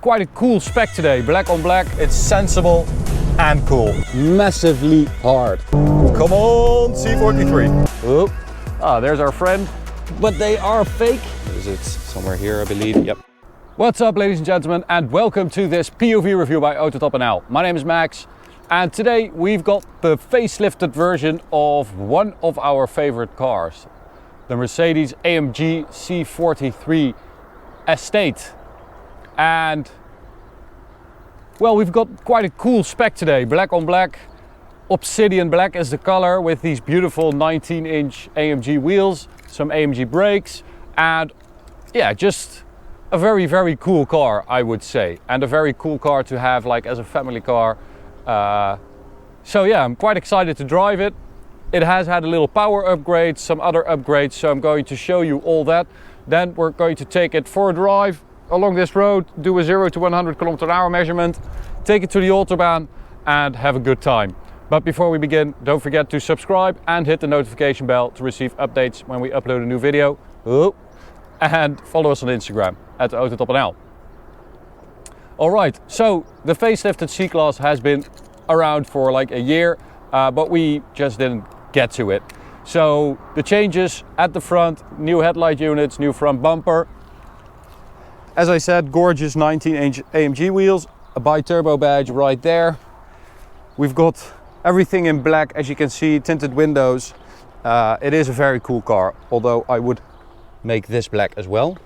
quite a cool spec today, black on black. It's sensible and cool. Massively hard. Come on, C43. Oh, there's our friend. But they are fake. Is it somewhere here, I believe? Yep. What's up, ladies and gentlemen, and welcome to this POV review by AutoTopNL. My name is Max, and today we've got the facelifted version of one of our favorite cars, the Mercedes-AMG C43 Estate. And well, we've got quite a cool spec today, black on black. Obsidian black is the color, with these beautiful 19-inch AMG wheels, some AMG brakes, and yeah, just a very cool car, I would say, and a very cool car to have like as a family car. So yeah, I'm quite excited to drive it. It has had a little power upgrade, some other upgrades, so I'm going to show you all that. Then we're going to take it for a drive along this road, do a 0 to 100 km/h measurement, take it to the Autobahn and have a good time. But before we begin, don't forget to subscribe and hit the notification bell to receive updates when we upload a new video. And follow us on Instagram at AutoTopNL. Alright, so the facelifted C-Class has been around for like a year, but we just didn't get to it. So the changes at the front, new headlight units, new front bumper. As I said, gorgeous 19-inch AMG wheels, a bi-turbo badge right there. We've got everything in black, as you can see, tinted windows. It is a very cool car, although I would make this black as well.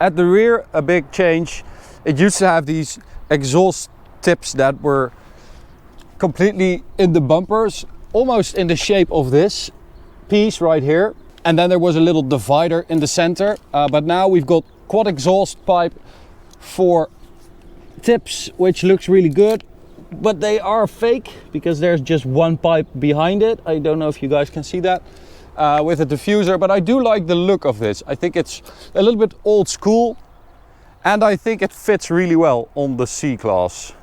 At the rear, a big change. It used to have these exhaust tips that were completely in the bumpers, almost in the shape of this piece right here. And then there was a little divider in the center, but now we've got quad exhaust pipe for tips, which looks really good, but they are fake because there's just one pipe behind it. I don't know if you guys can see that with a diffuser, but I do like the look of this. I think it's a little bit old school, and I think it fits really well on the C-Class.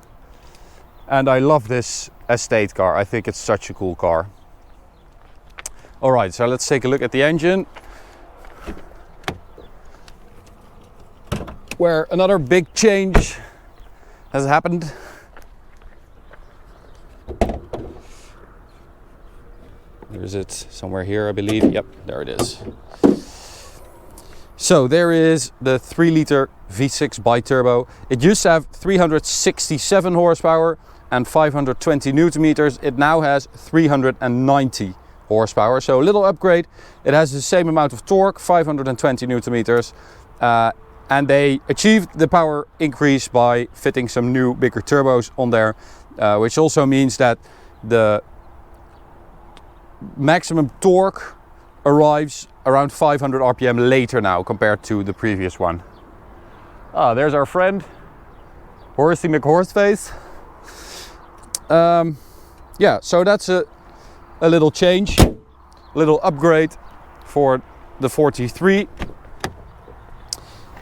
And I love this estate car. I think it's such a cool car. Alright, so let's take a look at the engine, where another big change has happened. Is it somewhere here, I believe? Yep, there it is. So there is the 3-liter V6 bi-turbo. It used to have 367 horsepower and 520 newton meters. It now has 390 horsepower, so a little upgrade. It has the same amount of torque, 520 newton meters, and they achieved the power increase by fitting some new bigger turbos on there, which also means that the maximum torque arrives around 500 RPM later now compared to the previous one. There's our friend Horsey McHorseface. Yeah, so that's a little change, a little upgrade for the 43.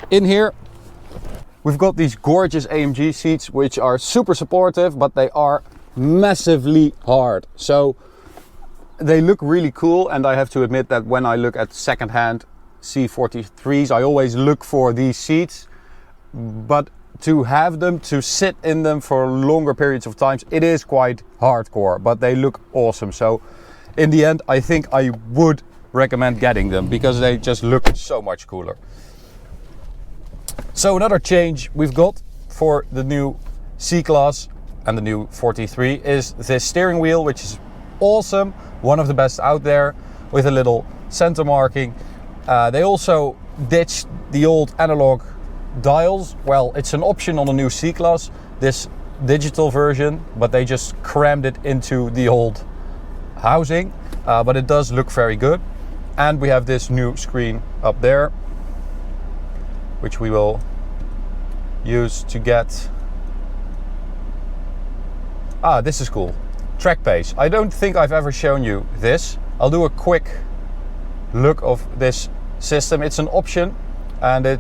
In here we've got these gorgeous AMG seats, which are super supportive, but they are massively hard. So they look really cool, and I have to admit that when I look at second-hand C43s, I always look for these seats, but to have them, to sit in them for longer periods of times, it is quite hardcore, but they look awesome. So in the end, I think I would recommend getting them because they just look so much cooler. So another change we've got for the new C-Class and the new 43 is this steering wheel, which is awesome, one of the best out there, with a little center marking. They also ditched the old analog dials. Well, it's an option on the new C-Class, this digital version, but they just crammed it into the old housing, but it does look very good. And we have this new screen up there, which we will use to get this is cool, track pace. I don't think I've ever shown you this. I'll do a quick look of this system. It's an option, and it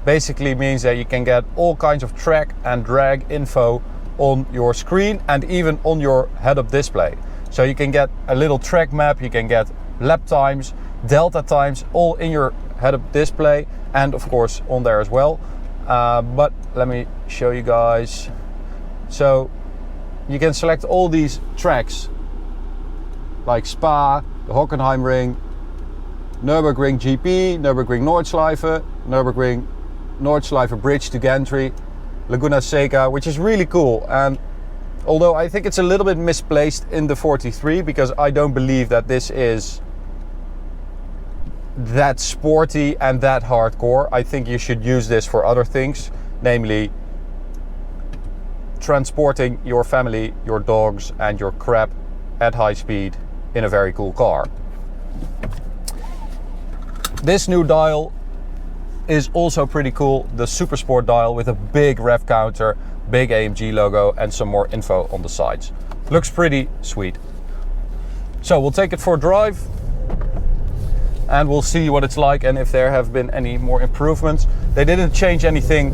basically means that you can get all kinds of track and drag info on your screen and even on your head-up display. So you can get a little track map, you can get lap times, delta times, all in your head-up display, and of course on there as well. but let me show you guys. So you can select all these tracks like Spa, the Hockenheimring, Nürburgring GP, Nürburgring Nordschleife, Nürburgring Nordschleife Bridge to Gantry, Laguna Seca, which is really cool. And although I think it's a little bit misplaced in the 43, because I don't believe that this is that sporty and that hardcore. I think you should use this for other things, namely transporting your family, your dogs and your crap at high speed in a very cool car. This new dial is also pretty cool, the Supersport Dial with a big rev counter, big AMG logo and some more info on the sides. Looks pretty sweet. So we'll take it for a drive and we'll see what it's like and if there have been any more improvements. They didn't change anything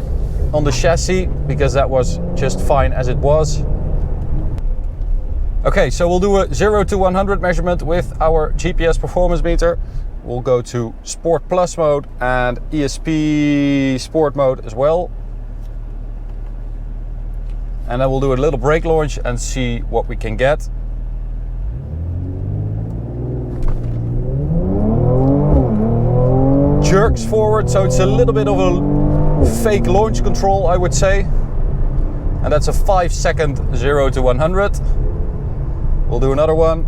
on the chassis because that was just fine as it was. Okay, so we'll do a 0 to 100 measurement with our GPS performance meter. We'll go to Sport Plus mode and ESP Sport mode as well. And then we'll do a little brake launch and see what we can get. Jerks forward, so it's a little bit of a fake launch control, I would say. And that's a 5-second 0 to 100. We'll do another one.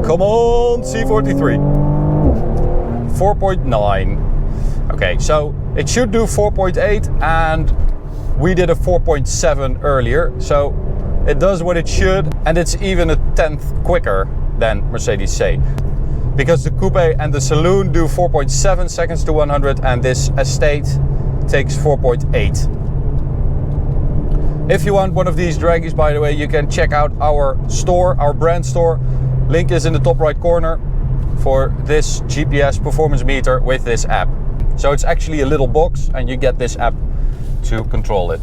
Come on, C43. 4.9. Okay, so it should do 4.8 and we did a 4.7 earlier. So it does what it should and it's even a 10th quicker than Mercedes-A. Because the coupe and the saloon do 4.7 seconds to 100 and this estate takes 4.8. If you want one of these draggies, by the way, you can check out our store, our brand store. Link is in the top right corner for this GPS performance meter with this app. So it's actually a little box and you get this app to control it.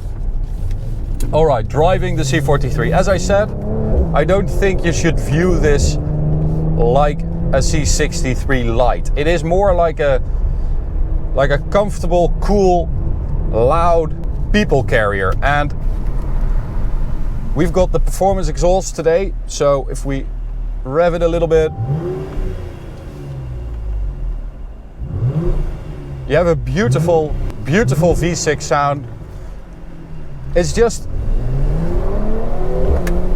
All right, driving the C43. As I said, I don't think you should view this like a C63 Lite. It is more like a comfortable, cool, loud people carrier. And we've got the performance exhaust today. So if we rev it a little bit, you have a beautiful, beautiful V6 sound. It's just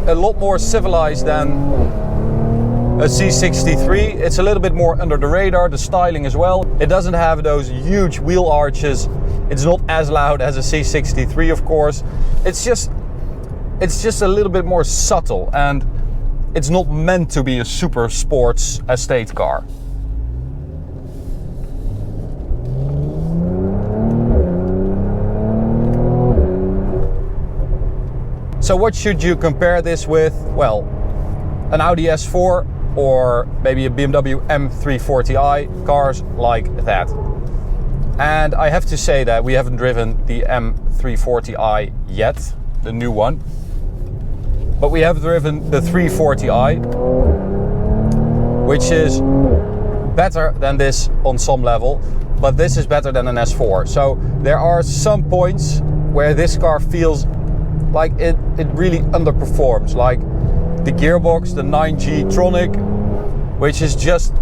a lot more civilized than a C63. It's a little bit more under the radar, the styling as well. It doesn't have those huge wheel arches. It's not as loud as a C63, of course. It's just a little bit more subtle and it's not meant to be a super sports estate car. So what should you compare this with? Well, an Audi S4 or maybe a BMW M340i, cars like that. And I have to say that we haven't driven the M340i yet, the new one. But we have driven the 340i, which is better than this on some level, but this is better than an S4. So there are some points where this car feels like it really underperforms, like the gearbox, the 9G Tronic, which is just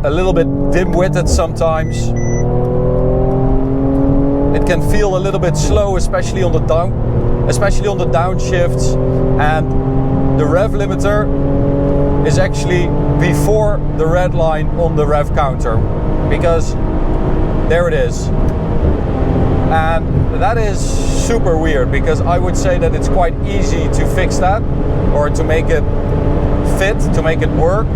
a little bit dim-witted sometimes. It can feel a little bit slow, especially on the downshifts, and the rev limiter is actually before the red line on the rev counter, because there it is. And that is super weird, because I would say that it's quite easy to fix that or to make it fit, to make it work,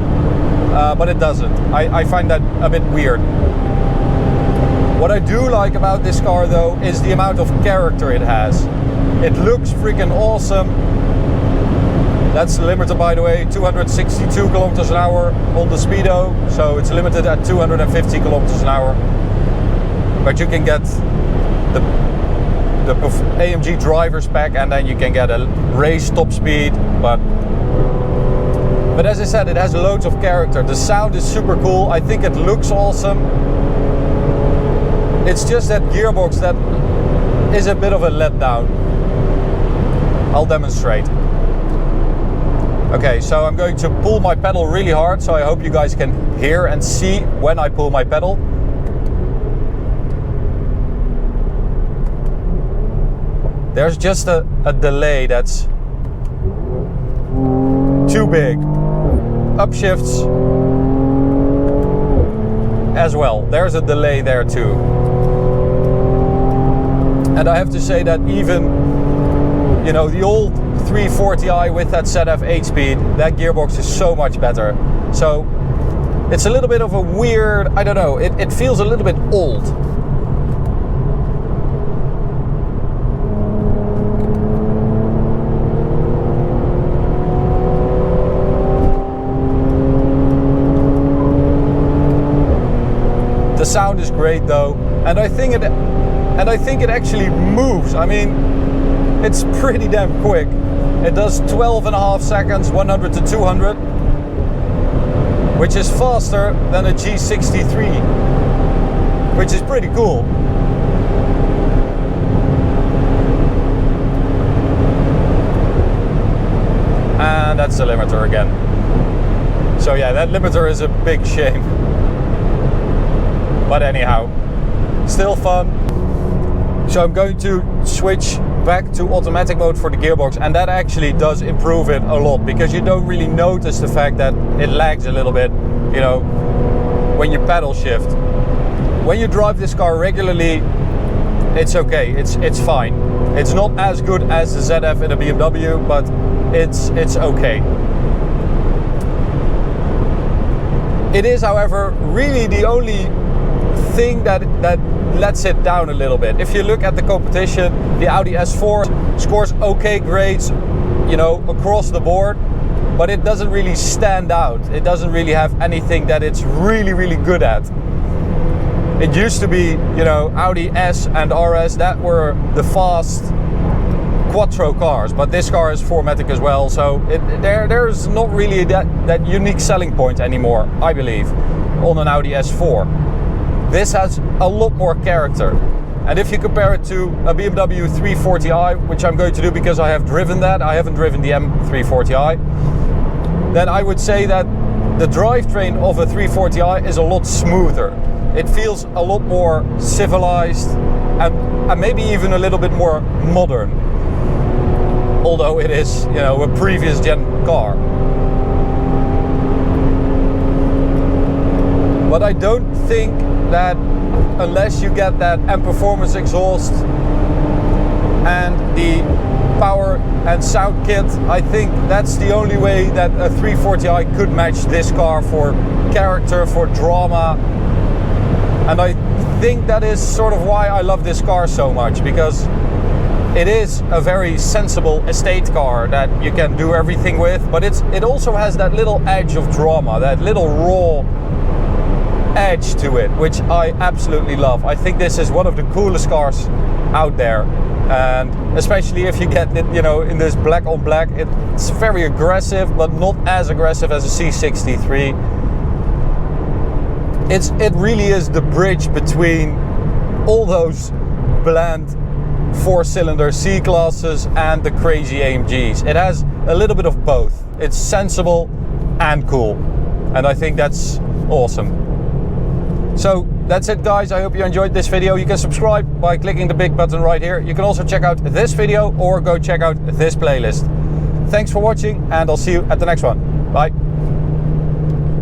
but it doesn't. I find that a bit weird. What I do like about this car though is the amount of character it has. It looks freaking awesome. That's the limiter, by the way, 262 kilometers an hour on the speedo, so it's limited at 250 kilometers an hour. But you can get the AMG driver's pack, and then you can get a race top speed. But as I said, it has loads of character. The sound is super cool. I think it looks awesome. It's just that gearbox that is a bit of a letdown. I'll demonstrate. Okay, so I'm going to pull my pedal really hard, so I hope you guys can hear and see when I pull my pedal. There's just a delay that's too big. Upshifts as well. There's a delay there too. And I have to say that even, you know, the old 340i with that ZF 8-speed, that gearbox is so much better. So it's a little bit of a weird, I don't know, it feels a little bit old. The sound is great though, and I think it actually moves. I mean, it's pretty damn quick. It does 12.5 seconds, 100 to 200, which is faster than a G63, which is pretty cool. And that's the limiter again. So yeah, that limiter is a big shame. But anyhow, still fun. So I'm going to switch back to automatic mode for the gearbox, and that actually does improve it a lot, because you don't really notice the fact that it lags a little bit, you know, when you pedal shift. When you drive this car regularly, it's okay, it's fine. It's not as good as the ZF in a BMW, but it's okay. It is, however, really the only thing that lets it down a little bit. If you look at the competition, the Audi S4 scores okay grades, you know, across the board, but it doesn't really stand out. It doesn't really have anything that it's really, really good at. It used to be, you know, Audi S and RS, that were the fast quattro cars, but this car is 4MATIC as well, so there's not really that unique selling point anymore, I believe, on an Audi S4. This has a lot more character. And if you compare it to a BMW 340i, which I'm going to do because I have driven that, I haven't driven the M340i, then I would say that the drivetrain of a 340i is a lot smoother. It feels a lot more civilized and maybe even a little bit more modern. Although it is, you know, a previous gen car. But I don't think that unless you get that M Performance exhaust and the power and sound kit, I think that's the only way that a 340i could match this car for character, for drama. And I think that is sort of why I love this car so much, because it is a very sensible estate car that you can do everything with, but it also has that little edge of drama, that little raw edge to it, which I absolutely love. I think this is one of the coolest cars out there, and especially if you get it, you know, in this black on black, it's very aggressive, but not as aggressive as a C63. It really is the bridge between all those bland 4-cylinder C-classes and the crazy AMGs. It has a little bit of both. It's sensible and cool, and I think that's awesome. So that's it, guys. I hope you enjoyed this video. You can subscribe by clicking the big button right here. You can also check out this video or go check out this playlist. Thanks for watching, and I'll see you at the next one. Bye.